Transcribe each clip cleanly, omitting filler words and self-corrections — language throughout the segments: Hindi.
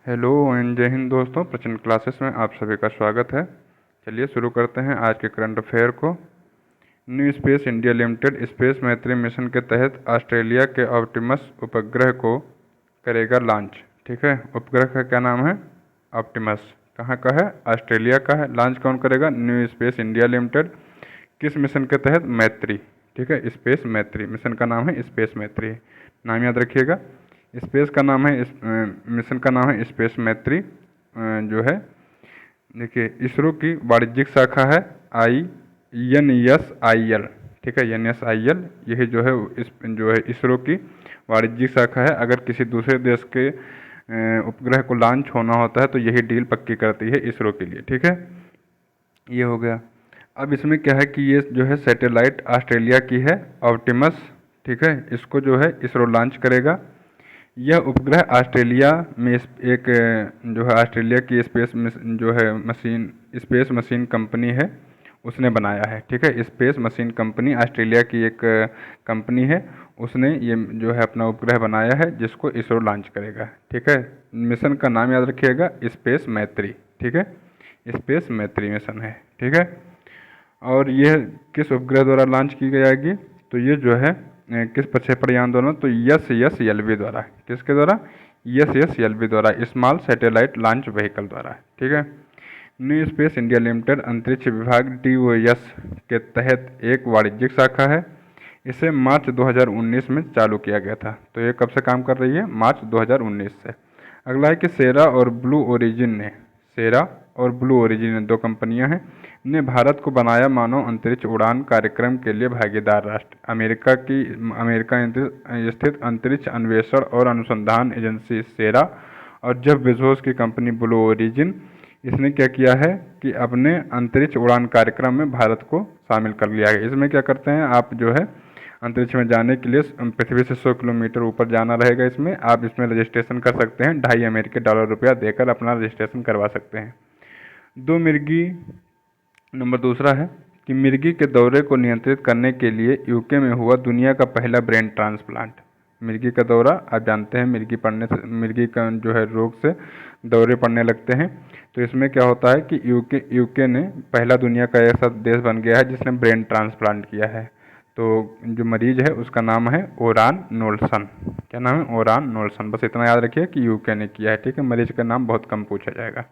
हेलो एंड जय हिंद दोस्तों, प्रचंड क्लासेस में आप सभी का स्वागत है। चलिए शुरू करते हैं आज के करंट अफेयर को। New space India limited space मैत्री मिशन के तहत ऑस्ट्रेलिया के ऑप्टिमस उपग्रह को करेगा लॉन्च। ठीक है, उपग्रह का क्या नाम है? ऑप्टिमस। कहाँ का है? ऑस्ट्रेलिया का है। लॉन्च कौन करेगा? New space India limited. किस मिशन के तहत? मैत्री। ठीक है, स्पेस मैत्री। मिशन का नाम है स्पेस मैत्री, नाम याद रखिएगा। स्पेस का नाम है मिशन का नाम है स्पेस मैत्री। जो है देखिए, इसरो की वाणिज्यिक शाखा है NSIL। ठीक है, NSIL यही जो है इसरो की वाणिज्यिक शाखा है। अगर किसी दूसरे देश के उपग्रह को लॉन्च होना होता है तो यही डील पक्की करती है इसरो के लिए। ठीक है, ये हो गया। अब इसमें क्या है कि ये जो है सैटेलाइट ऑस्ट्रेलिया की है, ऑप्टिमस। ठीक है, इसको जो है इसरो लॉन्च करेगा। यह उपग्रह ऑस्ट्रेलिया में एक जो है ऑस्ट्रेलिया की स्पेस मशीन कंपनी है, उसने बनाया है। ठीक है, स्पेस मशीन कंपनी ऑस्ट्रेलिया की एक कंपनी है, उसने ये जो है अपना उपग्रह बनाया है जिसको इसरो लॉन्च करेगा। ठीक है, मिशन का नाम याद रखिएगा स्पेस मैत्री। ठीक है, स्पेस मैत्री मिशन है। ठीक है, और यह किस उपग्रह द्वारा लॉन्च की जाएगी? तो ये जो है किस प्रक्षेपण यान द्वारा? तो SSLV द्वारा। किसके द्वारा? SSLV द्वारा, स्मॉल सैटेलाइट लॉन्च व्हीकल द्वारा। ठीक है, न्यू स्पेस इंडिया लिमिटेड अंतरिक्ष विभाग DOS के तहत एक वाणिज्यिक शाखा है। इसे मार्च 2019 में चालू किया गया था। तो ये कब से काम कर रही है? मार्च 2019 से। अगला है कि सेरा और ब्लू ओरिजिन दो कंपनियां हैं, ने भारत को बनाया मानव अंतरिक्ष उड़ान कार्यक्रम के लिए भागीदार राष्ट्र। अमेरिका स्थित अंतरिक्ष अन्वेषण और अनुसंधान एजेंसी सेरा और जेफ बेजोस की कंपनी ब्लू ओरिजिन, इसने क्या किया है कि अपने अंतरिक्ष उड़ान कार्यक्रम में भारत को शामिल कर लिया है। इसमें क्या करते हैं, आप जो है अंतरिक्ष में जाने के लिए पृथ्वी से 100 किलोमीटर ऊपर जाना रहेगा। इसमें आप इसमें रजिस्ट्रेशन कर सकते हैं, $2.5 अमेरिकी रुपया देकर अपना रजिस्ट्रेशन करवा सकते हैं। नंबर दूसरा है कि मिर्गी के दौरे को नियंत्रित करने के लिए UK में हुआ दुनिया का पहला ब्रेन ट्रांसप्लांट। मिर्गी का दौरा, आप जानते हैं मिर्गी का जो है रोग से दौरे पड़ने लगते हैं। तो इसमें क्या होता है कि यूके ने पहला दुनिया का ऐसा देश बन गया है जिसने ब्रेन ट्रांसप्लांट किया है। तो जो मरीज है उसका नाम है ओरान नोल्सन। क्या नाम है? ओरान नोल्सन। बस इतना याद रखिए कि UK ने किया है। ठीक है, मरीज का नाम बहुत कम पूछा जाएगा।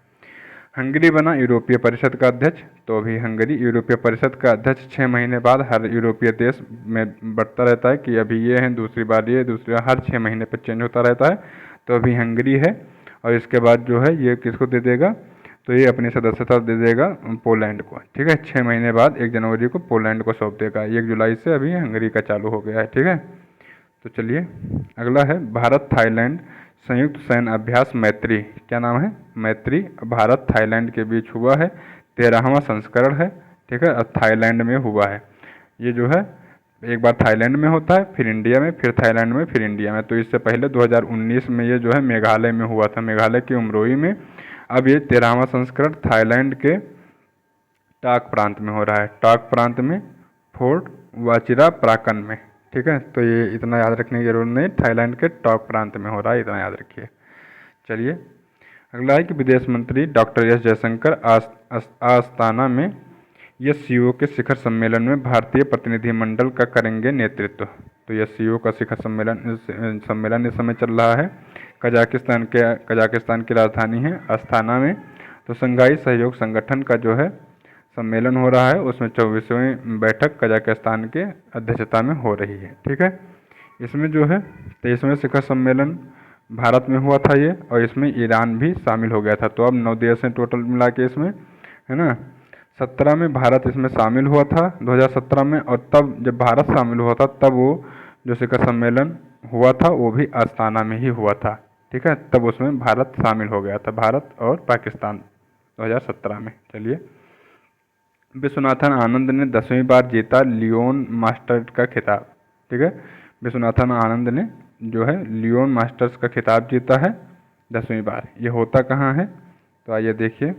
हंगरी बना यूरोपीय परिषद का अध्यक्ष। तो अभी हंगरी यूरोपीय परिषद का अध्यक्ष 6 महीने बाद हर यूरोपीय देश में बढ़ता रहता है कि अभी ये है, दूसरी बार ये, दूसरी बार, हर 6 महीने पर चेंज होता रहता है। तो अभी हंगरी है, और इसके बाद जो है ये किसको दे देगा? तो ये अपनी सदस्यता दे देगा पोलैंड को। ठीक है, 6 महीने बाद 1 जनवरी को पोलैंड को सौंप देगा। 1 जुलाई से अभी हंगरी का चालू हो गया है। ठीक है, तो चलिए अगला है भारत थाईलैंड संयुक्त सैन्य अभ्यास मैत्री। क्या नाम है? मैत्री। भारत थाईलैंड के बीच हुआ है, 13वां संस्करण है। ठीक है, अब थाईलैंड में हुआ है। ये जो है एक बार थाईलैंड में होता है, फिर इंडिया में, फिर थाईलैंड में, फिर इंडिया में। तो इससे पहले 2019 में ये जो है मेघालय में हुआ था, मेघालय के उमरोई में। अब ये 13वां संस्करण थाईलैंड के टाक प्रांत में हो रहा है। टाक प्रांत में, फोर्ट वाचिरा प्राकन में। ठीक है, तो ये इतना याद रखने की जरूरत नहीं, थाईलैंड के टाक प्रांत में हो रहा है, इतना याद रखिए। चलिए अगला है कि विदेश मंत्री डॉक्टर एस जयशंकर आस्ताना में SCO के शिखर सम्मेलन में भारतीय प्रतिनिधिमंडल का करेंगे नेतृत्व। तो SCO का शिखर सम्मेलन इस समय चल रहा है, कजाकिस्तान की राजधानी है अस्ताना में। तो शंघाई सहयोग संगठन का जो है सम्मेलन हो रहा है, उसमें 24वीं बैठक कजाकिस्तान के अध्यक्षता में हो रही है। ठीक है, इसमें जो है 23वें शिखर सम्मेलन भारत में हुआ था ये, और इसमें ईरान भी शामिल हो गया था। तो अब 9 देश हैं टोटल मिला के इसमें, है ना। 17 में भारत इसमें शामिल हुआ था, 2017 में। और तब जब भारत शामिल हुआ था तब वो जो शिखर सम्मेलन हुआ था वो भी अस्ताना में ही हुआ था। ठीक है, तब उसमें भारत शामिल हो गया था, भारत और पाकिस्तान 2017 में। चलिए, विश्वनाथन आनंद ने 10वीं बार जीता लियोन मास्टर्स का खिताब। ठीक है, विश्वनाथन आनंद ने जो है लियोन मास्टर्स का खिताब जीता है 10वीं बार। ये होता कहाँ है? तो आइए देखिए,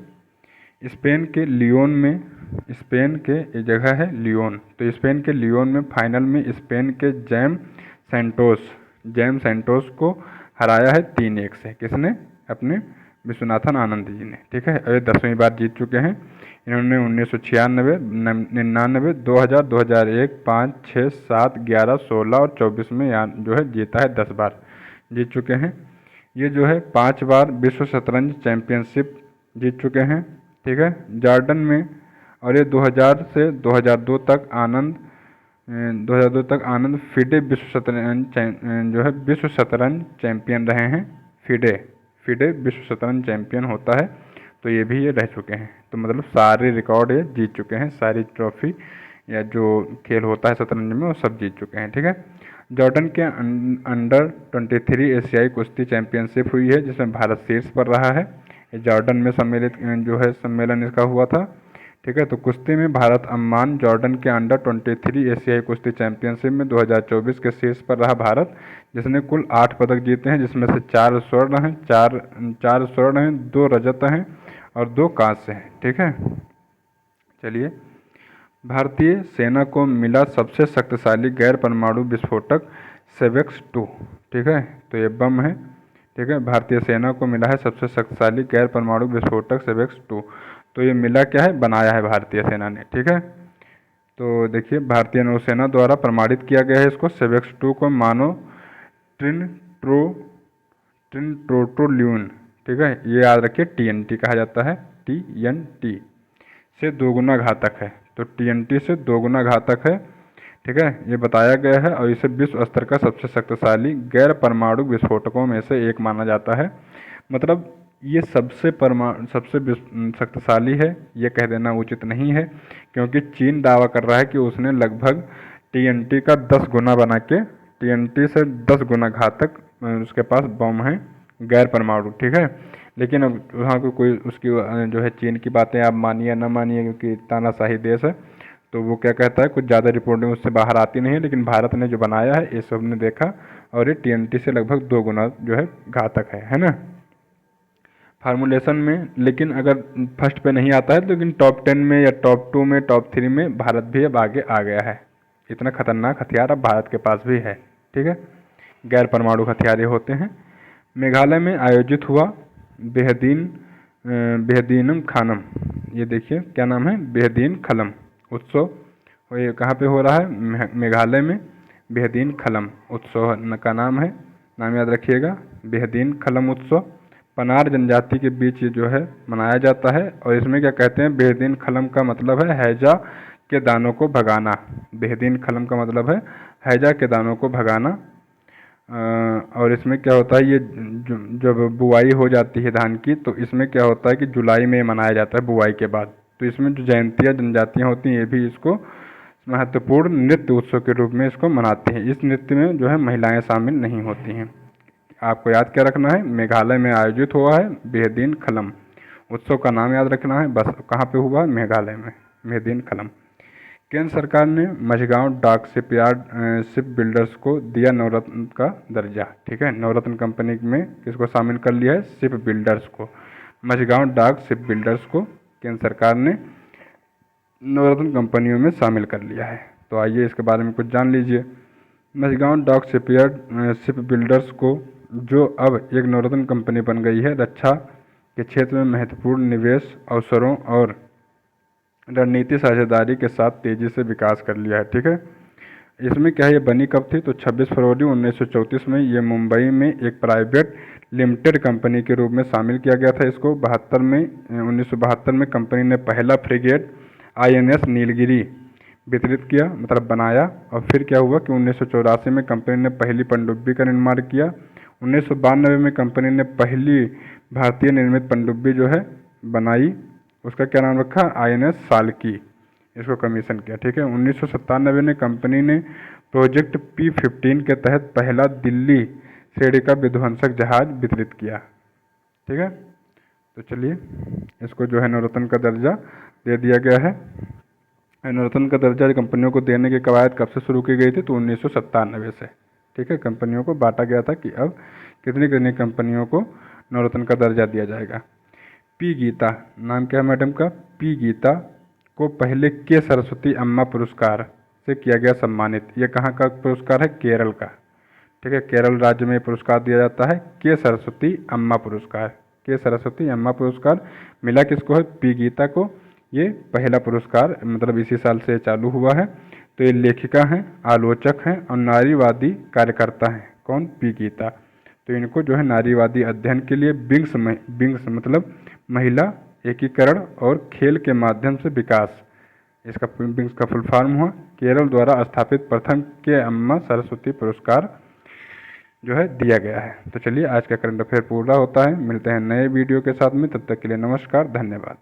स्पेन के लियोन में, स्पेन के ये जगह है लियोन। तो स्पेन के लियोन में फाइनल में स्पेन के जेम सेंटोस को हराया है 3-1 से। किसने? अपने विश्वनाथन आनंद जी ने, ठीक है। और ये 10वीं बार जीत चुके हैं। इन्होंने 1996, 99, 2000, 2001, 5, 6, 7, 11, 16 और 24 में यहाँ जो है जीता है, 10 बार जीत चुके हैं। ये जो है 5 बार विश्व शतरंज चैंपियनशिप जीत चुके हैं, ठीक है, जॉर्डन में। और ये 2000 से 2002 तक 2002 तक आनंद फिडे विश्व शतरंज जो है विश्व शतरंज चैंपियन रहे हैं। फिडे विश्व शतरंज चैंपियन होता है, तो ये भी ये रह चुके हैं। तो मतलब सारे रिकॉर्ड ये जीत चुके हैं, सारी ट्रॉफी या जो खेल होता है शतरंज में वो सब जीत चुके हैं, ठीक है। जॉर्डन के अंडर 23 एशियाई कुश्ती चैंपियनशिप हुई है, जिसमें भारत शीर्ष पर रहा है। ये जॉर्डन में सम्मेलन इसका हुआ था, ठीक है। तो कुश्ती में भारत अम्मान जॉर्डन के अंडर 23 एशियाई कुश्ती चैंपियनशिप में 2024 के शीर्ष पर रहा भारत, जिसने कुल 8 पदक जीते हैं, जिसमें से 4 स्वर्ण हैं, 2 रजत हैं और 2 कांस्य हैं, ठीक है। चलिए, भारतीय सेना को मिला सबसे शक्तिशाली गैर परमाणु विस्फोटक सेवेक्स 2, ठीक है। तो ये बम है, ठीक है। भारतीय सेना को मिला है सबसे शक्तिशाली गैर परमाणु विस्फोटक सेवेक्स 2। तो ये मिला क्या है, बनाया है भारतीय सेना ने, ठीक है। तो देखिए, भारतीय नौसेना द्वारा प्रमाणित किया गया है इसको। सेवेक्स 2 को मानो ट्रिनट्रोटोल्यून, ठीक है, ये याद रखिए, TNT कहा जाता है, TNT से 2 गुना घातक है। तो TNT से 2 गुना घातक है, ठीक है, ये बताया गया है। और इसे विश्व स्तर का सबसे शक्तिशाली गैर परमाणु विस्फोटकों में से एक माना जाता है। मतलब ये सबसे शक्तिशाली है, ये कह देना उचित नहीं है, क्योंकि चीन दावा कर रहा है कि उसने लगभग TNT का 10 गुना बना के, TNT से 10 गुना घातक उसके पास बम है गैर परमाणु, ठीक है। लेकिन अब वहाँ को कोई उसकी जो है चीन की बातें आप मानिए ना मानिए, क्योंकि तानाशाही देश है, तो वो क्या कहता है, कुछ ज़्यादा रिपोर्टिंग उससे बाहर आती नहीं है। लेकिन भारत ने जो बनाया है ये सब ने देखा, और ये TNT से लगभग 2 गुना जो है घातक है ना, फार्मूलेशन में। लेकिन अगर फर्स्ट पे नहीं आता है, लेकिन टॉप 10 में या टॉप 2 में, टॉप 3 में भारत भी अब आगे आ गया है। इतना खतरनाक हथियार अब भारत के पास भी है, ठीक है। गैर परमाणु हथियार ये होते हैं। मेघालय में आयोजित हुआ बेहदीनम खानम, ये देखिए क्या नाम है, बेहदीन खलम उत्सव। और ये कहाँ पे हो रहा है, मेघालय में। बेहदीन खलम उत्सव का नाम है, नाम याद रखिएगा, बेहदीन खलम उत्सव। पनार जनजाति के बीच ये जो है मनाया जाता है। और इसमें क्या कहते हैं, बेहदीन खलम का मतलब है हैजा के दानों को भगाना। बेहदीन खलम का मतलब है हैजा के दानों को भगाना। और इसमें क्या होता है, ये जब बुआई हो जाती है धान की, तो इसमें क्या होता है कि जुलाई में मनाया जाता है बुआई के बाद। तो इसमें जो जयंतियाँ जनजातियाँ होती हैं, ये भी इसको महत्वपूर्ण नृत्य उत्सव के रूप में इसको मनाते हैं। इस नृत्य में जो है महिलाएं शामिल नहीं होती हैं। आपको याद क्या रखना है, मेघालय में आयोजित हुआ है बेहदीन खलम उत्सव का नाम याद रखना है बस। कहाँ पे हुआ, मेघालय में, बेहदीन खलम। केंद्र सरकार ने मझगांव डाक शिप बिल्डर्स को दिया नवरत्न का दर्जा, ठीक है। नवरत्न कंपनी में किसको शामिल कर लिया है, शिप बिल्डर्स को। मझगांव डाक शिप बिल्डर्स को केंद्र सरकार ने नवरत्न कंपनियों में शामिल कर लिया है। तो आइए इसके बारे में कुछ जान लीजिए। मझगांव डाक शिप बिल्डर्स को, जो अब एक नवरत्न कंपनी बन गई है, रक्षा के क्षेत्र में महत्वपूर्ण निवेश अवसरों और रणनीति साझेदारी के साथ तेजी से विकास कर लिया है, ठीक है। इसमें क्या है, ये बनी कब थी, तो 26 फरवरी 1934 में ये मुंबई में एक प्राइवेट लिमिटेड कंपनी के रूप में शामिल किया गया था। इसको 1972 में कंपनी ने पहला फ्रिगेट INS नीलगिरी वितरित किया, मतलब बनाया। और फिर क्या हुआ कि 1984 में कंपनी ने पहली पनडुब्बी का निर्माण किया। 1992 में कंपनी ने पहली भारतीय निर्मित पनडुब्बी जो है बनाई, उसका क्या नाम रखा, INS साल्की, इसको कमीशन किया, ठीक है। 1997 में कंपनी ने प्रोजेक्ट P-15 के तहत पहला दिल्ली श्रेणी का विध्वंसक जहाज वितरित किया, ठीक है। तो चलिए, इसको जो है नवरत्न का दर्जा दे दिया गया है। नवरत्न का दर्जा कंपनियों को देने की कवायद कब से शुरू की गई थी, तो 1997 से, ठीक है। कंपनियों को बांटा गया था कि अब कितनी कितनी कंपनियों को नवरत्न का दर्जा दिया जाएगा। P गीता, नाम क्या है मैडम का, P गीता को पहले के सरस्वती अम्मा पुरस्कार से किया गया सम्मानित। ये कहाँ का पुरस्कार है, केरल का, ठीक है। केरल राज्य में पुरस्कार दिया जाता है के सरस्वती अम्मा पुरस्कार, के सरस्वती अम्मा पुरस्कार मिला किसको है, पी गीता को। ये पहला पुरस्कार मतलब इसी साल से चालू हुआ है। तो ये लेखिका हैं, आलोचक हैं और नारीवादी कार्यकर्ता हैं। कौन, पी गीता। तो इनको जो है नारीवादी अध्ययन के लिए विंग्स मतलब महिला एकीकरण और खेल के माध्यम से विकास, इसका विंग्स का फुल फॉर्म हुआ, केरल द्वारा स्थापित प्रथम के अम्मा सरस्वती पुरस्कार जो है दिया गया है। तो चलिए आज का करंट अफेयर पूरा होता है। मिलते हैं नए वीडियो के साथ में, तब तक के लिए नमस्कार, धन्यवाद।